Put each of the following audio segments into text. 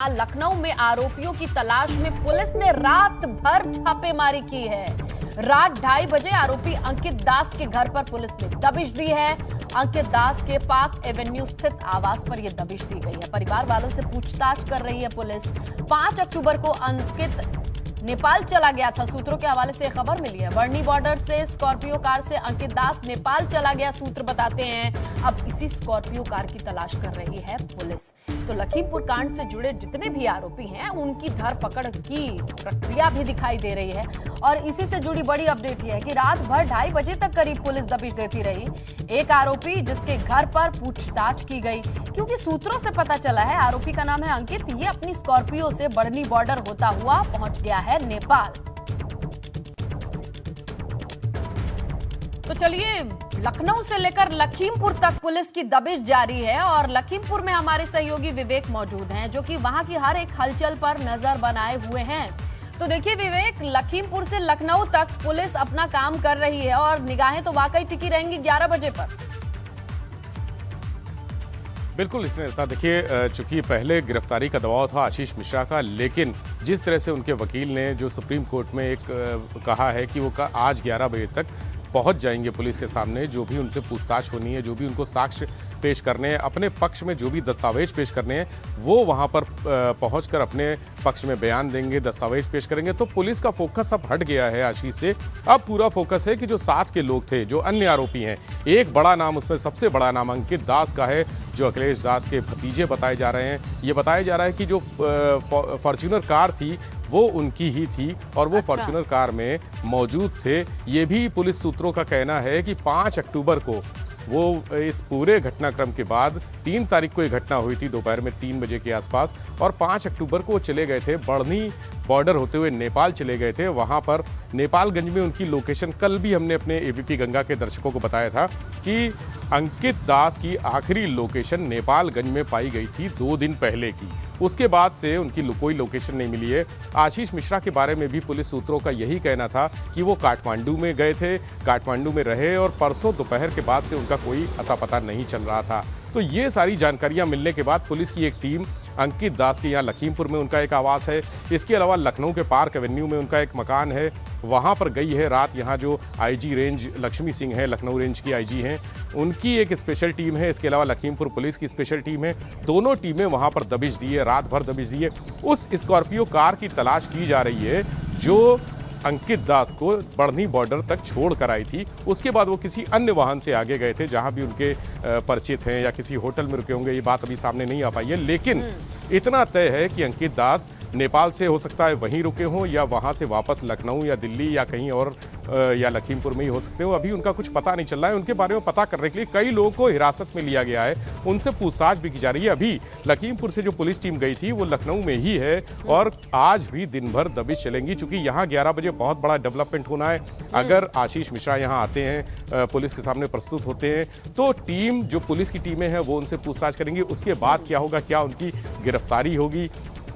लखनऊ में आरोपियों की तलाश में पुलिस ने रात भर छापेमारी की है। रात 2:30 बजे आरोपी अंकित दास के घर पर पुलिस ने दबिश दी है। अंकित दास के पार्क एवेन्यू स्थित आवास पर यह दबिश दी गई है। परिवार वालों से पूछताछ कर रही है पुलिस। 5 अक्टूबर को अंकित नेपाल चला गया था। सूत्रों के हवाले से खबर मिली है। बरनी बॉर्डर से स्कॉर्पियो कार से अंकित दास नेपाल चला गया, सूत्र बताते हैं। अब इसी स्कॉर्पियो कार की तलाश कर रही है पुलिस। तो लखीमपुर कांड से जुड़े जितने भी आरोपी हैं उनकी धरपकड़ की प्रक्रिया भी दिखाई दे रही है। और इसी से जुड़ी बड़ी अपडेट यह है कि रात भर 2:30 बजे तक करीब पुलिस दबिश देती रही। एक आरोपी जिसके घर पर पूछताछ की गई, क्योंकि सूत्रों से पता चला है आरोपी का नाम है अंकित। ये अपनी स्कॉर्पियो से बरनी बॉर्डर होता हुआ पहुंच गया है नेपाल। तो चलिए, लखनऊ से लेकर लखीमपुर तक पुलिस की दबिश जारी है। और लखीमपुर में हमारे सहयोगी विवेक मौजूद हैं, जो कि वहां की हर एक हलचल पर नजर बनाए हुए हैं। तो देखिए विवेक, लखीमपुर से लखनऊ तक पुलिस अपना काम कर रही है और निगाहें तो वाकई टिकी रहेंगी 11 बजे पर। बिल्कुल, इसने देखिए, चूंकि पहले गिरफ्तारी का दबाव था आशीष मिश्रा का, लेकिन जिस तरह से उनके वकील ने जो सुप्रीम कोर्ट में एक कहा है कि वो आज 11 बजे तक पहुंच जाएंगे पुलिस के सामने, जो भी उनसे पूछताछ होनी है, जो भी उनको साक्ष्य पेश करने हैं, अपने पक्ष में जो भी दस्तावेज पेश करने हैं, वो वहां पर पहुंचकर अपने पक्ष में बयान देंगे, दस्तावेज पेश करेंगे। तो पुलिस का फोकस अब हट गया है आशीष से। अब पूरा फोकस है कि जो साथ के लोग थे, जो अन्य आरोपी हैं, एक बड़ा नाम, उसमें सबसे बड़ा नाम अंकित दास का है, जो अखिलेश दास के भतीजे बताए जा रहे हैं। ये बताया जा रहा है कि जो फॉर्च्यूनर कार थी वो उनकी ही थी और वो फॉर्च्यूनर कार में मौजूद थे। ये भी पुलिस सूत्रों का कहना है कि 5 अक्टूबर को वो इस पूरे घटनाक्रम के बाद 3 तारीख को ये घटना हुई थी दोपहर में 3 बजे के आसपास, और 5 अक्टूबर को वो चले गए थे बढ़नी बॉर्डर होते हुए नेपाल चले गए थे। वहां पर नेपालगंज में उनकी लोकेशन, कल भी हमने अपने एबीपी गंगा के दर्शकों को बताया था कि अंकित दास की आखिरी लोकेशन नेपालगंज में पाई गई थी 2 दिन पहले की। उसके बाद से उनकी कोई लोकेशन नहीं मिली है। आशीष मिश्रा के बारे में भी पुलिस सूत्रों का यही कहना था कि वो काठमांडू में गए थे, काठमांडू में रहे और परसों दोपहर के बाद से उनका कोई अता पता नहीं चल रहा था। तो ये सारी जानकारियां मिलने के बाद पुलिस की एक टीम अंकित दास के यहाँ लखीमपुर में उनका एक आवास है, इसके अलावा लखनऊ के पार्क एवेन्यू में उनका एक मकान है, वहां पर गई है रात। यहाँ जो आईजी रेंज लक्ष्मी सिंह है, लखनऊ रेंज की आईजी हैं, उनकी एक स्पेशल टीम है, इसके अलावा लखीमपुर पुलिस की स्पेशल टीम है। दोनों टीमें वहां पर दबिश दी है, रात भर दबिश दी है। उस स्कॉर्पियो कार की तलाश की जा रही है जो अंकित दास को बढ़नी बॉर्डर तक छोड़ कर आई थी। उसके बाद वो किसी अन्य वाहन से आगे गए थे, जहां भी उनके परिचित हैं या किसी होटल में रुके होंगे, ये बात अभी सामने नहीं आ पाई है। लेकिन इतना तय है कि अंकित दास नेपाल से हो सकता है वहीं रुके हों, या वहां से वापस लखनऊ या दिल्ली या कहीं और या लखीमपुर में ही हो सकते हो। अभी उनका कुछ पता नहीं चल रहा है। उनके बारे में पता करने के लिए कई लोगों को हिरासत में लिया गया है, उनसे पूछताछ भी की जा रही है। अभी लखीमपुर से जो पुलिस टीम गई थी वो लखनऊ में ही है और आज भी दिन भर दबिश चलेंगी, चूंकि यहाँ 11 बजे बहुत बड़ा डेवलपमेंट होना है। अगर आशीष मिश्रा यहाँ आते हैं, पुलिस के सामने प्रस्तुत होते हैं, तो टीम, जो पुलिस की टीमें हैं, वो उनसे पूछताछ करेंगी। उसके बाद क्या होगा, क्या उनकी गिरफ्तारी होगी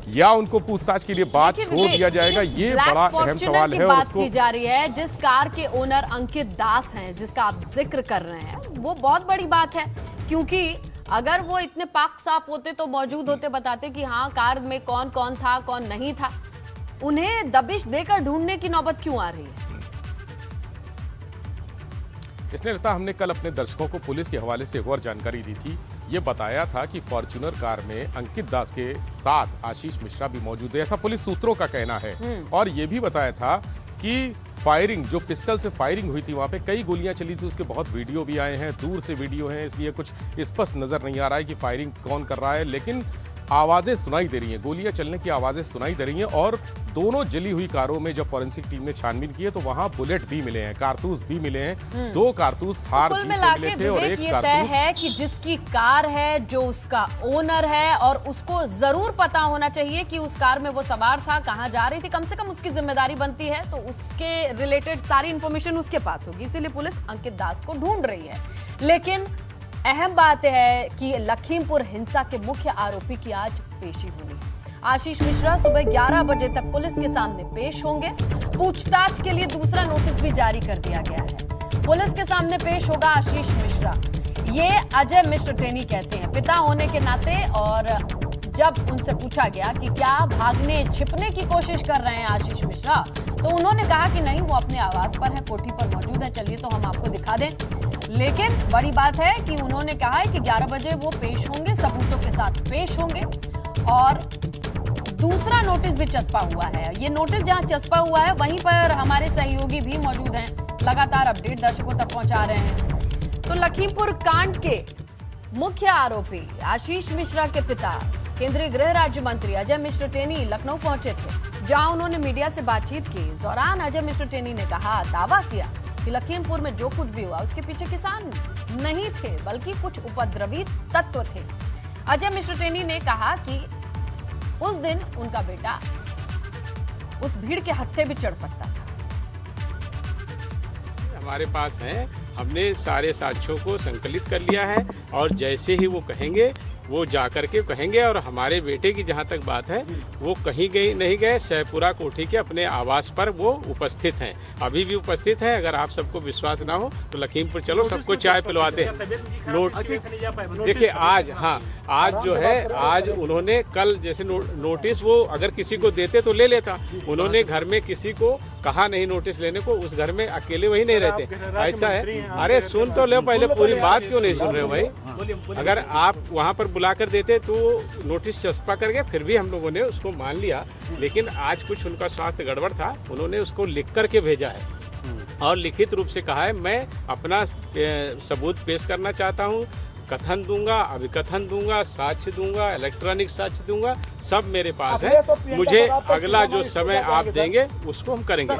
या उनको पूछताछ के लिए बात छोड़ दिया जाएगा, ये बड़ा अहम सवाल है। बात की जा रही है जिस कार के ओनर अंकित दास हैं, जिसका आप जिक्र कर रहे हैं, वो बहुत बड़ी बात है। क्योंकि अगर वो इतने पाक साफ होते तो मौजूद होते, बताते कि हाँ कार में कौन कौन था कौन नहीं था। उन्हें दबिश देकर ढूंढने की नौबत क्यों आ रही है? इसने रहता, हमने कल अपने दर्शकों को पुलिस के हवाले से एक और जानकारी दी थी। ये बताया था कि फॉर्च्यूनर कार में अंकित दास के साथ आशीष मिश्रा भी मौजूद है, ऐसा पुलिस सूत्रों का कहना है। और ये भी बताया था कि फायरिंग, जो पिस्टल से फायरिंग हुई थी, वहां पे कई गोलियां चली थी, उसके बहुत वीडियो भी आए हैं, दूर से वीडियो हैं, इसलिए कुछ स्पष्ट नजर नहीं आ रहा है कि फायरिंग कौन कर रहा है, लेकिन आवाजें सुनाई दे रही हैं, गोलियां चलने की आवाजें सुनाई दे रही हैं। और दोनों जली हुई कारों में जब फॉरेंसिक टीम ने छानबीन की है तो वहां बुलेट भी मिले हैं, कारतूस भी मिले हैं। 2 कारतूस थार जीप में मिले थे और 1 कारतूस है कि जिसकी कार है, जो उसका ओनर है, और उसको जरूर पता होना चाहिए कि उस कार में वो सवार था, कहां जा रही थी, कम से कम उसकी जिम्मेदारी बनती है, तो उसके रिलेटेड सारी इंफॉर्मेशन उसके पास होगी। इसीलिए पुलिस अंकित दास को ढूंढ रही है। लेकिन अहम बात है कि लखीमपुर हिंसा के मुख्य आरोपी की आज पेशी होनी है। आशीष मिश्रा सुबह 11 बजे तक पुलिस के सामने पेश होंगे। पूछताछ के लिए दूसरा नोटिस भी जारी कर दिया गया है। पुलिस के सामने पेश होगा आशीष मिश्रा। ये अजय मिश्र टेनी कहते हैं, पिता होने के नाते और जब उनसे पूछा गया कि क्या भागने छिपने की कोशिश कर रहे हैं आशीष मिश्रा, तो उन्होंने कहा कि नहीं, वो अपने आवास पर है, कोठी पर मौजूद है। चलिए तो हम आपको दिखा दें। लेकिन बड़ी बात है कि उन्होंने कहा है कि 11 बजे वो पेश होंगे, सबूतों के साथ पेश होंगे। और दूसरा नोटिस भी चस्पा हुआ है। ये नोटिस जहां चस्पा हुआ है वहीं पर हमारे सहयोगी भी मौजूद हैं, लगातार अपडेट दर्शकों तक पहुंचा रहे हैं। तो लखीमपुर कांड के मुख्य आरोपी आशीष मिश्रा के पिता केंद्रीय गृह राज्य मंत्री अजय मिश्र टेनी लखनऊ पहुंचे थे, जहां उन्होंने मीडिया से बातचीत की। इस दौरान अजय मिश्र टेनी ने कहा, दावा किया कि लखीमपुर में जो कुछ भी हुआ उसके पीछे किसान नहीं थे, बल्कि कुछ उपद्रवी तत्व थे। अजय मिश्र टेनी ने कहा कि उस दिन उनका बेटा उस भीड़ के हत्थे भी चढ़ सकता था। हमारे पास है, हमने सारे साक्ष्यों को संकलित कर लिया है और जैसे ही वो कहेंगे वो जा करके कहेंगे। और हमारे बेटे की जहाँ तक बात है, वो कहीं नहीं गए, सहपुरा कोठी के अपने आवास पर वो उपस्थित हैं, अभी भी उपस्थित हैं। अगर आप सबको विश्वास ना हो तो लखीमपुर चलो, सबको चाय पिलवाते हैं। देखिए आज जो है, आज उन्होंने कल जैसे नोटिस वो अगर किसी को देते तो ले लेता, उन्होंने घर में किसी को कहा नहीं नोटिस लेने को, उस घर में अकेले वही नहीं रहते। ऐसा है, अरे सुन तो ले, पहले पूरी बात क्यों नहीं सुन रहे हो भाई? अगर आप वहाँ पर बुला कर देते तो नोटिस चस्पा करके फिर भी हम लोगों ने उसको मान लिया। लेकिन आज कुछ उनका स्वास्थ्य गड़बड़ था, उन्होंने उसको लिख करके भेजा है और लिखित रूप से कहा है, मैं अपना सबूत पेश करना चाहता हूँ, कथन दूंगा, अभिकथन दूंगा, साक्ष्य दूंगा, इलेक्ट्रॉनिक साक्ष्य दूंगा, सब मेरे पास है। मुझे अगला जो समय आप देंगे उसको हम करेंगे।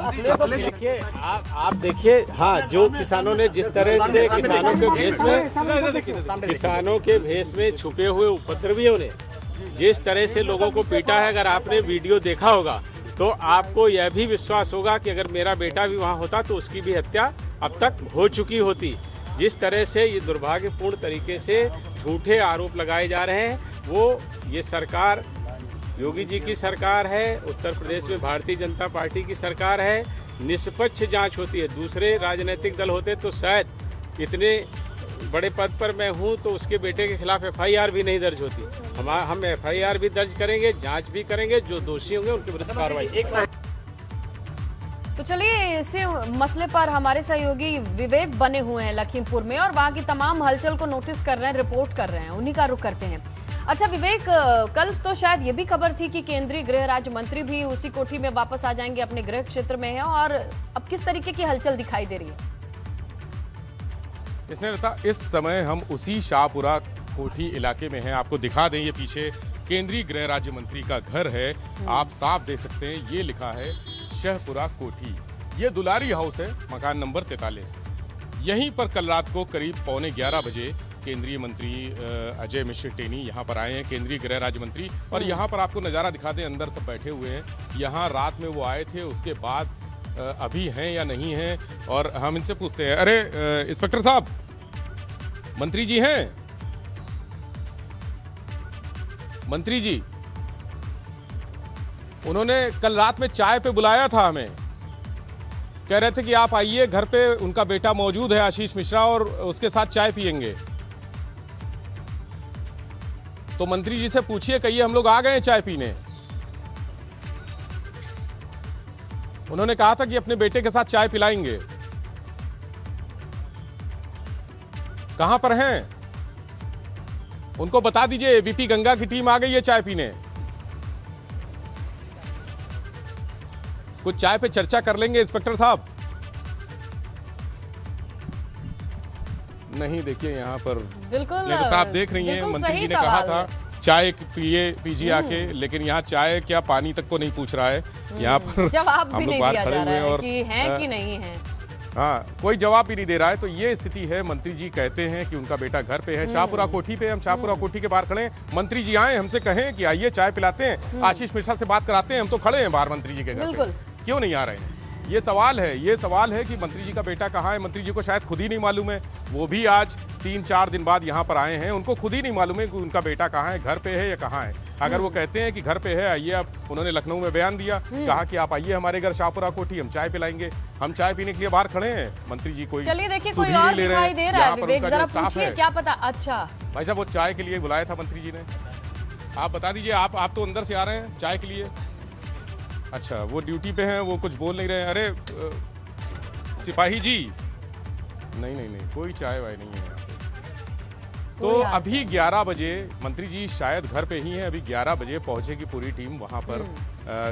देखिए आप देखिए, हाँ, जो किसानों ने जिस तरह से किसानों के भेष में छुपे हुए उपद्रवियों ने जिस तरह से लोगों को पीटा है, अगर आपने वीडियो देखा होगा तो आपको यह भी विश्वास होगा कि अगर मेरा बेटा भी वहाँ होता तो उसकी भी हत्या अब तक हो चुकी होती। जिस तरह से ये दुर्भाग्यपूर्ण तरीके से झूठे आरोप लगाए जा रहे हैं, वो ये सरकार योगी जी की सरकार है, उत्तर प्रदेश में भारतीय जनता पार्टी की सरकार है। निष्पक्ष जांच होती है। दूसरे राजनीतिक दल होते तो शायद इतने बड़े पद पर मैं हूं तो उसके बेटे के खिलाफ FIR भी नहीं दर्ज होती। हम FIR भी दर्ज करेंगे, जांच भी करेंगे, जो दोषी होंगे उनके विरुद्ध कार्रवाई। तो चलिए, इसी मसले पर हमारे सहयोगी विवेक बने हुए हैं लखीमपुर में और वहां की तमाम हलचल को नोटिस कर रहे हैं, रिपोर्ट कर रहे हैं, उन्हीं का रुख करते हैं। अच्छा विवेक, कल तो शायद ये भी खबर थी कि केंद्रीय गृह राज्य मंत्री भी उसी कोठी में वापस आ जाएंगे, अपने गृह क्षेत्र में है, और अब किस तरीके की हलचल दिखाई दे रही है? स्नेहलता, इस समय हम उसी शाहपुरा कोठी इलाके में हैं। आपको दिखा दें, ये पीछे केंद्रीय गृह राज्य मंत्री का घर है, आप साफ देख सकते हैं, ये लिखा है शाहपुरा कोठी। ये दुलारी हाउस है, मकान नंबर 43। यहीं पर कल रात को करीब 11:15 बजे केंद्रीय मंत्री अजय मिश्र टेनी यहाँ पर आए हैं, केंद्रीय गृह राज्य मंत्री। और यहाँ पर आपको नज़ारा दिखा दें, अंदर सब बैठे हुए हैं। यहाँ रात में वो आए थे, उसके बाद अभी हैं या नहीं हैं, और हम इनसे पूछते हैं। अरे इंस्पेक्टर साहब, मंत्री जी हैं? मंत्री जी, उन्होंने कल रात में चाय पे बुलाया था हमें, कह रहे थे कि आप आइए, घर पे उनका बेटा मौजूद है आशीष मिश्रा, और उसके साथ चाय पियेंगे। तो मंत्री जी से पूछिए, कहिए हम लोग आ गए हैं चाय पीने। उन्होंने कहा था कि अपने बेटे के साथ चाय पिलाएंगे। कहां पर हैं? उनको बता दीजिए, एबीपी गंगा की टीम आ गई है चाय पीने। कुछ चाय पे चर्चा कर लेंगे इंस्पेक्टर साहब। नहीं, देखिए यहाँ पर बिल्कुल आप देख रही हैं, मंत्री जी ने कहा था चाय पीजिए आके, लेकिन यहाँ चाय क्या पानी तक को नहीं पूछ रहा है। यहाँ पर जवाब भी नहीं दिया जा रहा है और कि हैं कि नहीं है। हाँ, कोई जवाब भी नहीं दे रहा है। तो ये स्थिति है। मंत्री जी कहते हैं कि उनका बेटा घर पे है, शाहपुरा कोठी पे। हम शाहपुरा कोठी के बाहर खड़े हैं। मंत्री जी आए, हमसे कहें कि आइए चाय पिलाते हैं, आशीष मिश्रा से बात कराते हैं। हम तो खड़े हैं बाहर मंत्री जी के घर पे, क्यों नहीं आ रहे हैं? ये सवाल है कि मंत्री जी का बेटा कहाँ है। मंत्री जी को शायद खुद ही नहीं मालूम है। वो भी आज 3-4 दिन बाद यहाँ पर आए हैं, उनको खुद ही नहीं मालूम है कि उनका बेटा कहाँ है, घर पे है या कहाँ है। अगर वो कहते हैं कि घर पे है, आइए। अब उन्होंने लखनऊ में बयान दिया, कहा कि आप आइए हमारे घर शाहपुरा कोठी, हम चाय पिलाएंगे। हम चाय पीने के लिए बाहर खड़े हैं। मंत्री जी कोई, चलिए देखिए, कोई और दिखाई दे रहा है, विवेक जरा पूछिए क्या पता। अच्छा भाई साहब, वो चाय के लिए बुलाया था मंत्री जी ने। आप बता दीजिए, आप तो अंदर से आ रहे हैं चाय के लिए। अच्छा, वो ड्यूटी पे हैं, वो कुछ बोल नहीं रहे हैं। अरे सिपाही जी, नहीं, कोई चाय वाय नहीं है यहाँ पे। तो अभी 11 बजे मंत्री जी शायद घर पे ही हैं। अभी 11 बजे पहुंचेगी पूरी टीम वहां पर।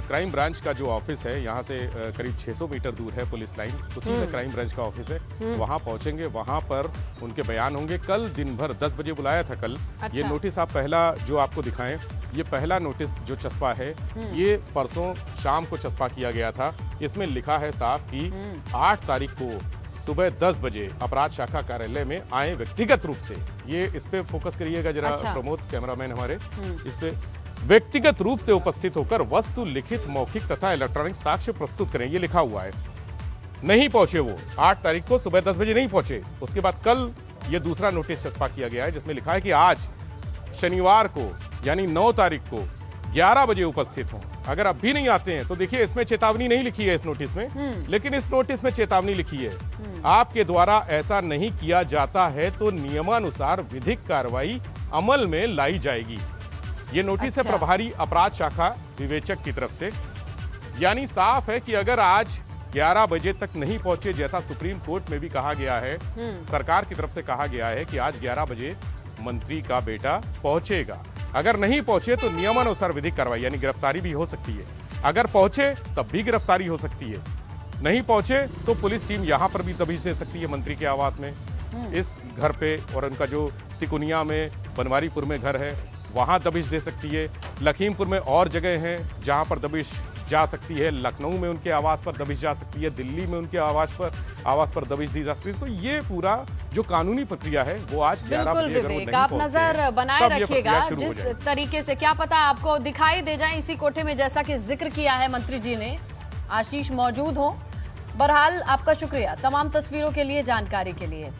क्राइम ब्रांच का जो ऑफिस है यहाँ से करीब 600 मीटर दूर है पुलिस लाइन, उसी में क्राइम ब्रांच का ऑफिस है। वहां पहुंचेंगे, वहां पर उनके बयान होंगे। कल दिन भर 10 बजे बुलाया था कल। अच्छा। ये नोटिस आप पहला जो आपको दिखाएं, ये पहला नोटिस जो चस्पा है, ये परसों शाम को चस्पा किया गया था। इसमें लिखा है साफ कि 8 तारीख को सुबह 10 बजे अपराध शाखा कार्यालय में आए व्यक्तिगत रूप से। ये इस पे फोकस करिएगा जरा। अच्छा। प्रमोद कैमरामैन हमारे, इस पे व्यक्तिगत रूप से उपस्थित होकर वस्तु, लिखित, मौखिक तथा इलेक्ट्रॉनिक साक्ष्य प्रस्तुत करें, ये लिखा हुआ है। नहीं पहुंचे वो 8 तारीख को सुबह 10 बजे नहीं पहुंचे। उसके बाद कल ये दूसरा नोटिस चस्पा किया गया है जिसमें लिखा है कि आज शनिवार को यानी 9 तारीख को 11 बजे उपस्थित हों। अगर अब भी नहीं आते हैं तो देखिए, इसमें चेतावनी नहीं लिखी है इस नोटिस में, लेकिन इस नोटिस में चेतावनी लिखी है। आपके द्वारा ऐसा नहीं किया जाता है तो नियमानुसार विधिक कार्रवाई अमल में लाई जाएगी। ये नोटिस है प्रभारी अपराध शाखा विवेचक की तरफ से। यानी साफ है कि अगर आज 11 बजे तक नहीं पहुंचे, जैसा सुप्रीम कोर्ट में भी कहा गया है, सरकार की तरफ से कहा गया है कि आज 11 बजे मंत्री का बेटा पहुंचेगा। अगर नहीं पहुंचे तो नियमानुसार विधिक कार्रवाई यानी गिरफ्तारी भी हो सकती है। अगर पहुंचे तब भी गिरफ्तारी हो सकती है। नहीं पहुंचे तो पुलिस टीम यहां पर भी दबिश दे सकती है मंत्री के आवास में, इस घर पे, और उनका जो तिकुनिया में, बनवारीपुर में घर है, वहां दबिश दे सकती है। लखीमपुर में और जगह हैं जहां पर दबिश जा सकती है। लखनऊ में उनके आवास पर दबिश जा सकती है। दिल्ली में उनके आवास पर दबिश दी जा सकती है। तो ये पूरा जो कानूनी प्रक्रिया है वो आज 11 बजे अगर वो नहीं आप पहुंचते नजर हैं, बनाए तब ये रखिएगा प्रक्रिया शुरू हो जिस जाएगी। तरीके से, क्या पता आपको दिखाई दे जाए इसी कोठे में, जैसा कि जिक्र किया है मंत्री जी ने, आशीष मौजूद हो। बहरहाल आपका शुक्रिया तमाम तस्वीरों के लिए, जानकारी के लिए।